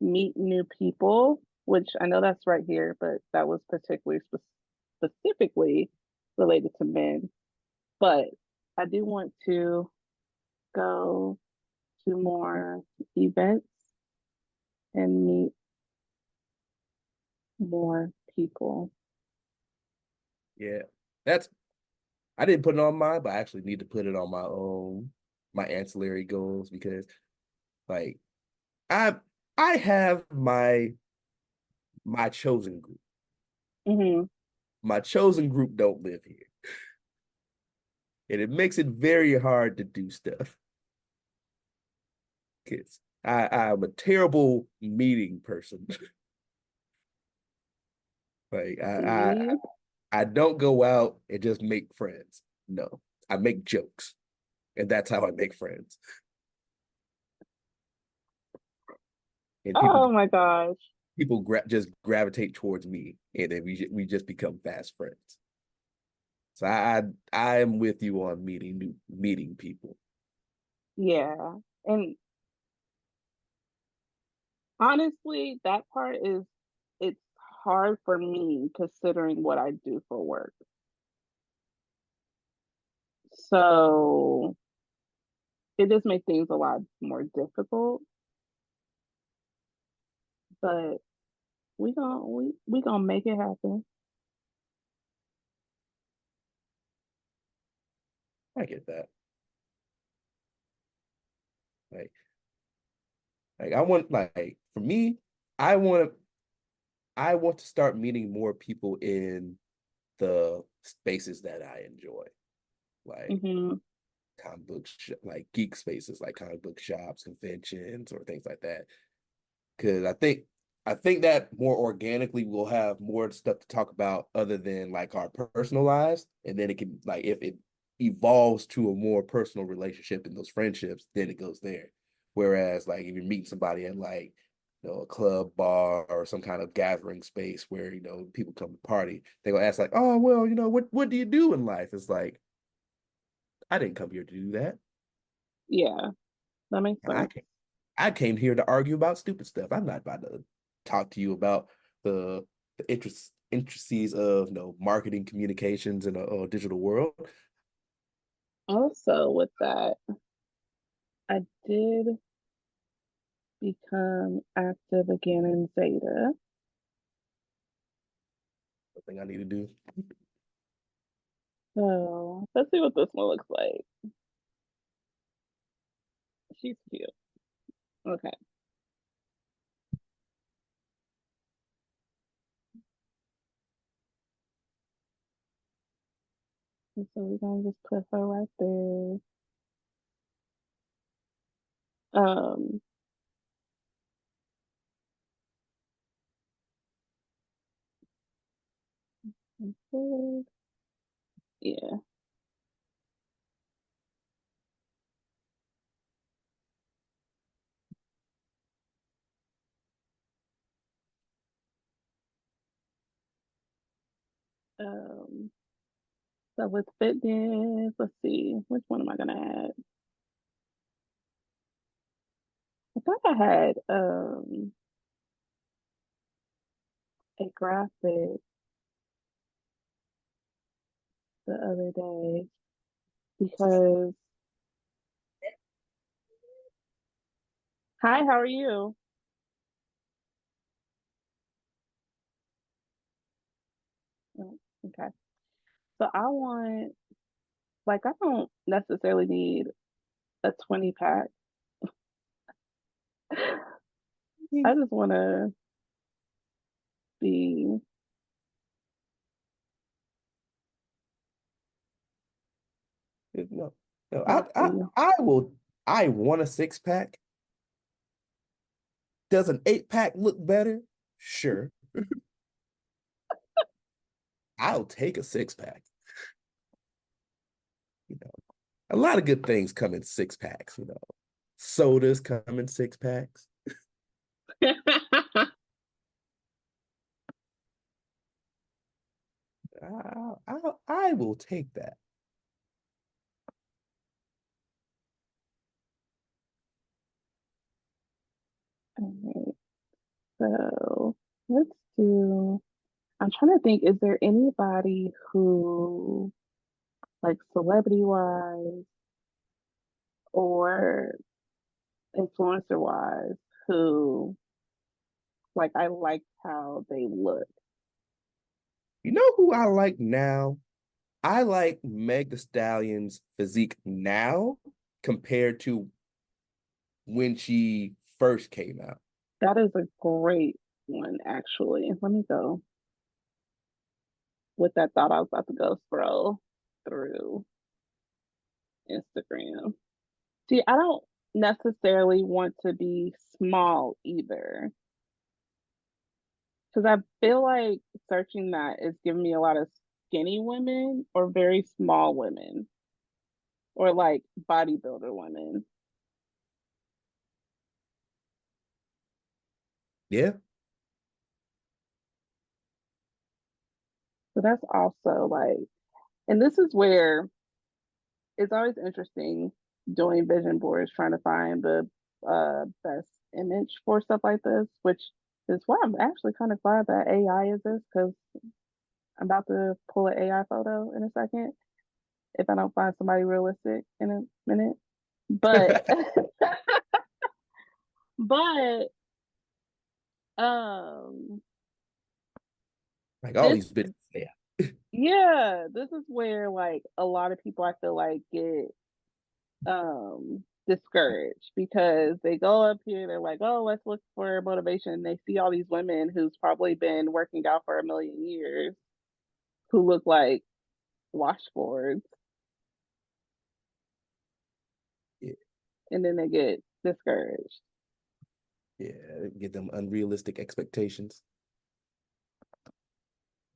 meet new people, which I know that's right here, but that was specifically related to men. But I do want to go to more events and meet more people. Yeah. That's I didn't put it on mine, but I actually need to put it on my ancillary goals because like I I have my chosen group. Hmm. My chosen group don't live here. And it makes it very hard to do stuff. Kids. I'm a terrible meeting person. Like See? I don't go out and just make friends. No. I make jokes. And that's how I make friends. And Oh my gosh. people just gravitate towards me, and then we just become fast friends. So I am with you on meeting people. Yeah. And honestly, that part is it's hard for me considering what I do for work. So it just makes things a lot more difficult, but we gonna make it happen. I get that. Like I want for me, I want I want to start meeting more people in the spaces that I enjoy, like Hmm. like geek spaces, like comic book shops, conventions, or things like that. Because I think that more organically we'll have more stuff to talk about other than like our personal lives, and then it can like if it evolves to a more personal relationship in those friendships, then it goes there. Whereas like if you're meeting somebody at like a club bar or some kind of gathering space where people come to party, they gonna ask like, oh well, what do you do in life? It's like I didn't come here to do that. Yeah, that makes I sense. came, I came here to argue about stupid stuff. I'm not about to talk to you about the intricacies of marketing communications in a digital world. Also, with that, I did become active again in Zeta. The thing I need to do. So let's see what this one looks like. She's cute. Okay. And so we're gonna just put her right there. Um, okay. Yeah. Um, so with fitness, let's see, which one am I gonna add? I thought I had a graphic the other day because hi, how are you? Okay. So I want, like, I don't necessarily need a 20 pack. I just want to be No, no, healthy. I will. I want a six pack. Does an eight pack look better? Sure, I'll take a six pack. You know, a lot of good things come in six packs. You know, sodas come in six packs. I will take that. All right. So let's do, I'm trying to think, is there anybody who, like, celebrity wise or influencer wise, who, like, I like how they look? You know who I like now? I like Meg The Stallion's physique now compared to when she first came out. That is a great one, actually. Let me go with that thought. I was about to go scroll through Instagram. See, I don't necessarily want to be small either, because I feel like searching that is giving me a lot of skinny women or very small women or like bodybuilder women. Yeah. So that's also like, and this is where it's always interesting doing vision boards, trying to find the best image for stuff like this, which is why I'm actually kind of glad that AI is this, because I'm about to pull an AI photo in a second if I don't find somebody realistic in a minute. But but um Like all this these bitches. Yeah. yeah, this is where like a lot of people I feel like get discouraged because they go up here, they're like, oh, let's look for motivation. And they see all these women who's probably been working out for a million years who look like washboards, Yeah. and then they get discouraged. Yeah. Get them unrealistic expectations.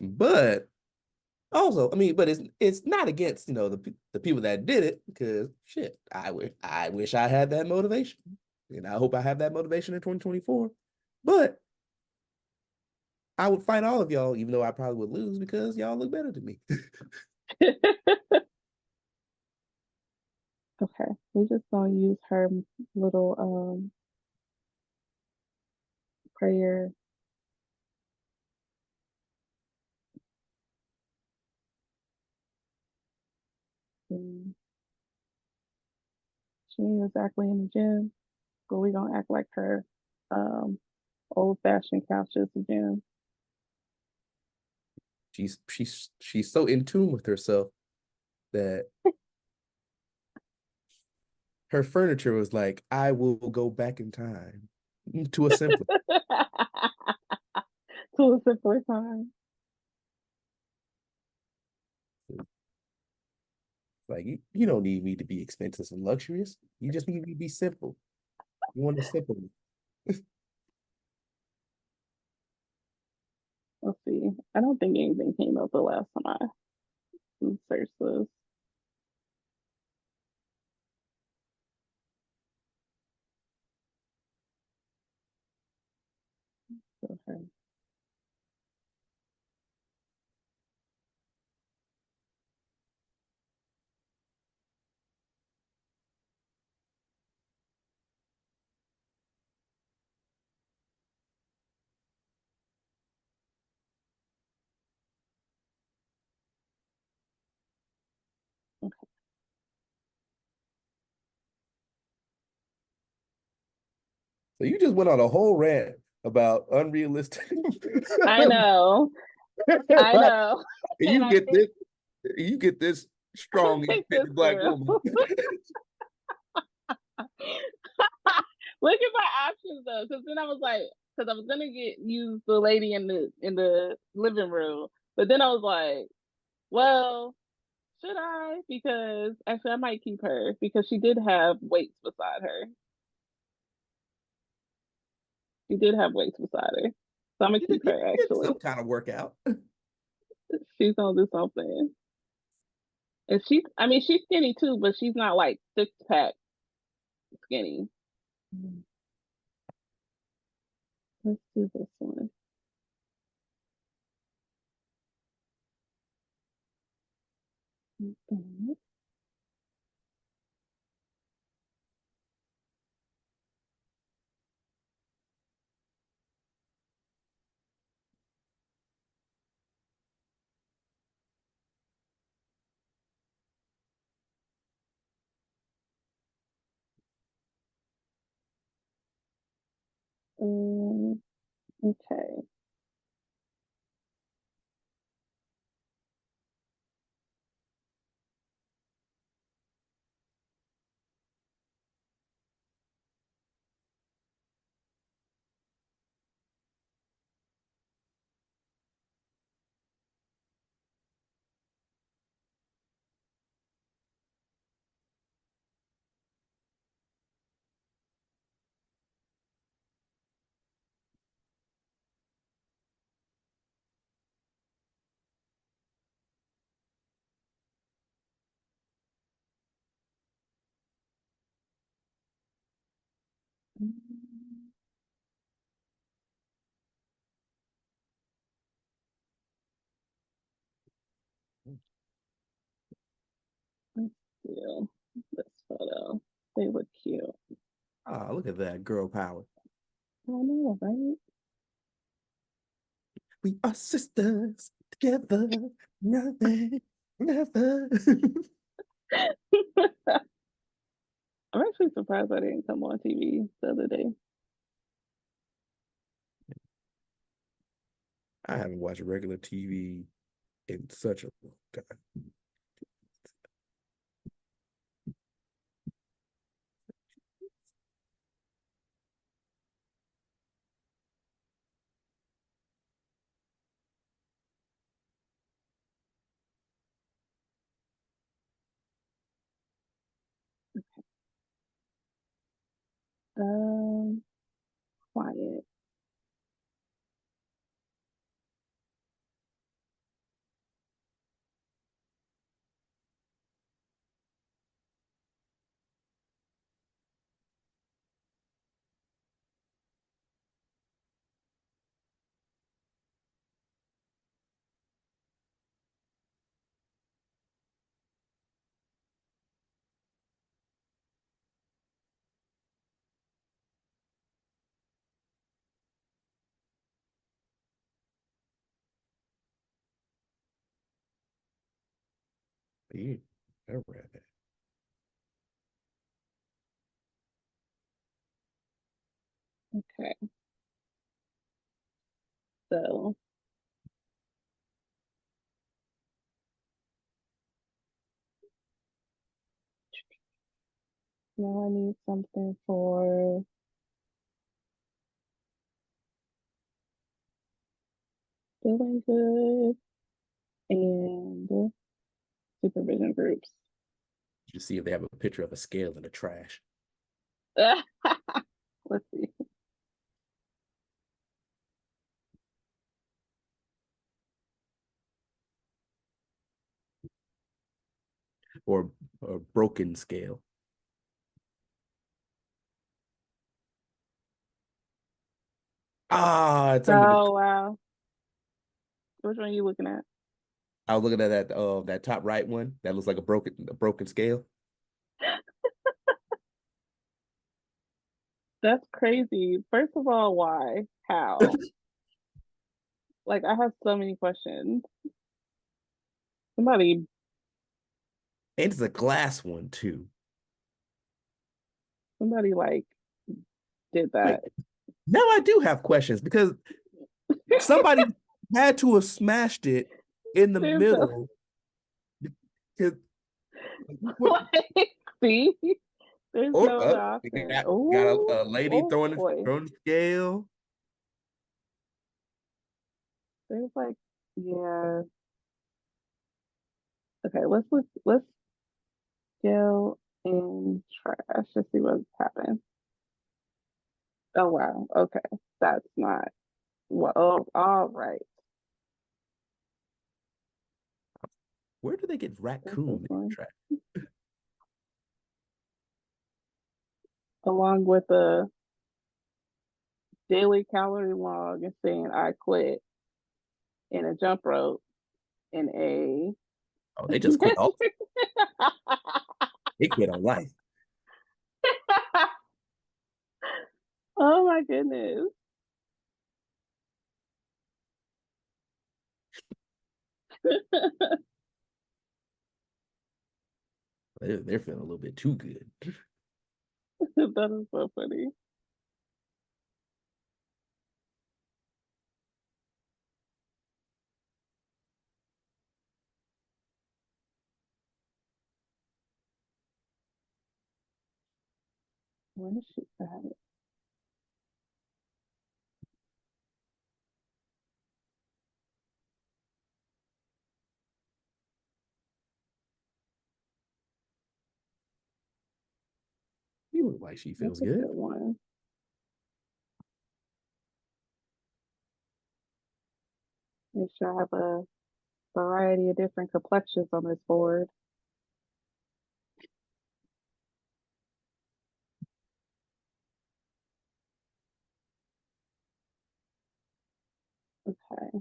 But also, I mean, but it's not against, you know, the people that did it because shit, I wish I had that motivation. And I hope I have that motivation in 2024. But I would fight all of y'all, even though I probably would lose because y'all look better than me. Okay, we just gonna use her little prayer. Thing. She ain't exactly in the gym, but we gonna act like her um old fashioned couch is the gym. She's so in tune with herself that her furniture was like, I will go back in time to a simpler. To a simpler time. Like you don't need me to be expensive and luxurious. You just need me to be simple. You want a simple. Let's see. I don't think anything came up the last time I searched this. Okay. So you just went on a whole rant about unrealistic. I know. I Like, know. And you I get picked this, you get this I strong, picked this independent black girl. woman. Look at my options though, because then I was like, because I was gonna use the lady in the living room, but then I was like, well, should I? Because actually, I might keep her because she did have weights beside her. She did have weights beside her, so I'm gonna keep You her. get some Actually, kind of workout. she's gonna do something, and I mean, she's skinny too, but she's not like 6 pack skinny. Let's do this one. Okay. Okay. Let's do this photo. They look cute. Ah, look at that girl power. I know, right? We are sisters together, nothing, never. I'm actually surprised I didn't come on TV the other day. I haven't watched regular TV in such a long time. Um, quiet. Yeah, I read that. Okay. So now I need something for feeling good and supervision groups. You see if they have a picture of a scale in the trash. Let's see. or a broken scale. Ah, it's under the. Oh wow. Which one are you looking at? I was looking at that top right one that looks like a broken scale. That's crazy. First of all, why? How? Like I have so many questions. Somebody And it's a glass one too. somebody like did Wait, that. now I do have questions because somebody had to have smashed it in the There's no middle. Because what? like, see, there's Oh, no other we option. got Oh, a lady oh boy. throwing the scale. There's like, yeah. Okay, let's go in trash to see what's happened. Oh wow. Okay, that's not well. Oh, all right. Where do they get That's this raccoon in one, trash? along with a daily calorie log and saying I quit in a jump rope in a. Oh, they just quit all. They quit on life. Oh my goodness. They're feeling a little bit too good. That is so funny. Where is she at? You look like she That's feels a good. good one. Make sure I have a variety of different complexions on this board. Okay.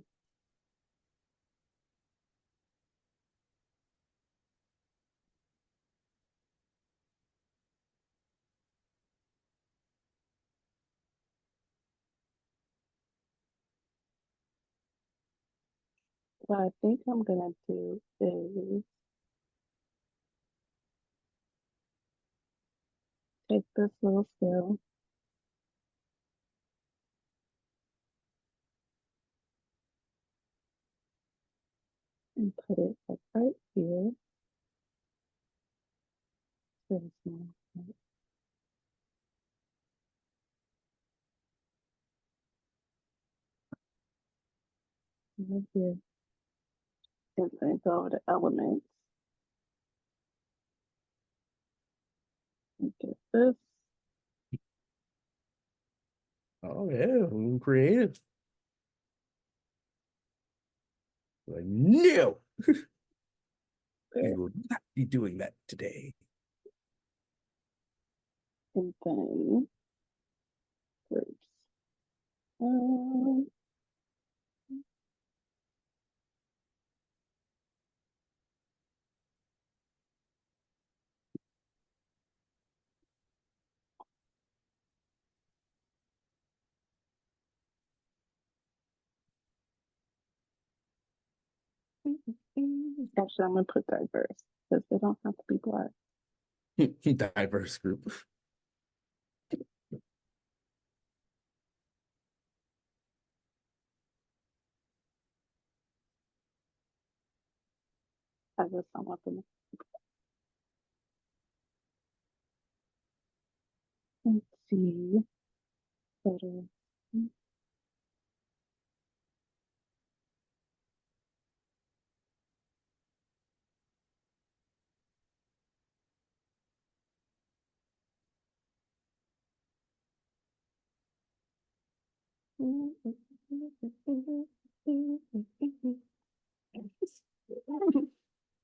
What I think I'm gonna do is take this little scale and put it like right here. Very small. Right here. And then go over the elements and get this. Oh yeah, creative. Like, no, There. you will not be doing that today. And then groups. Um, Actually, I'm gonna put diverse because they don't have to be black. Diverse group. I just don't want them. Let's see. Better.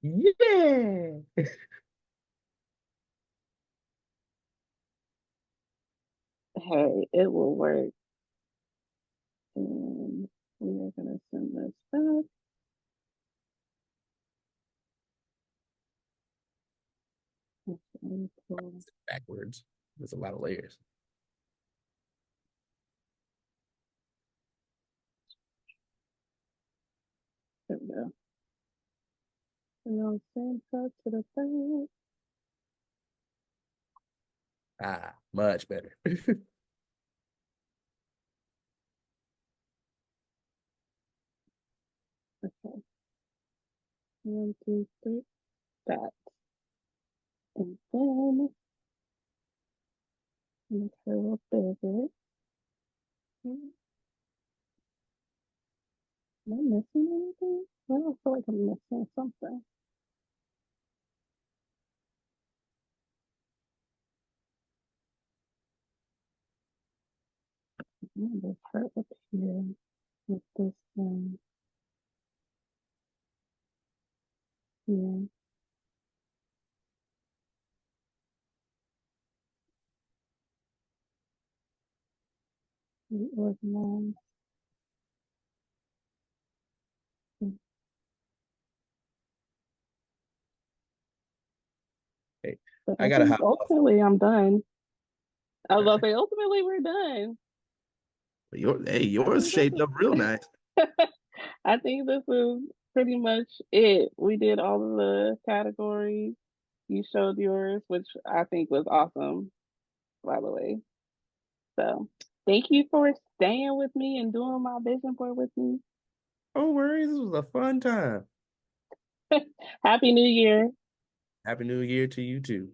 Yeah. Hey, it will work. And we are gonna send this back. Okay, cool. Backwards. There's a lot of layers. There we go. And I'll send that to the back. Ah, much better. 1, 2, 3, that. And then make her a little bigger. Am I missing anything? I don't feel like I'm missing something. I'm gonna make her up here with this one here. Reorganize. Hey, But I I gotta think hop off. ultimately I'm done. I was All about right. to say ultimately we're done. Hey, I yours think this shaped up real nice. is I think this is pretty much it. We did all of the categories. You showed yours, which I think was awesome, by the way. So thank you for staying with me and doing my vision board with me. No worries. This was a fun time. Happy New Year. Happy New Year to you too.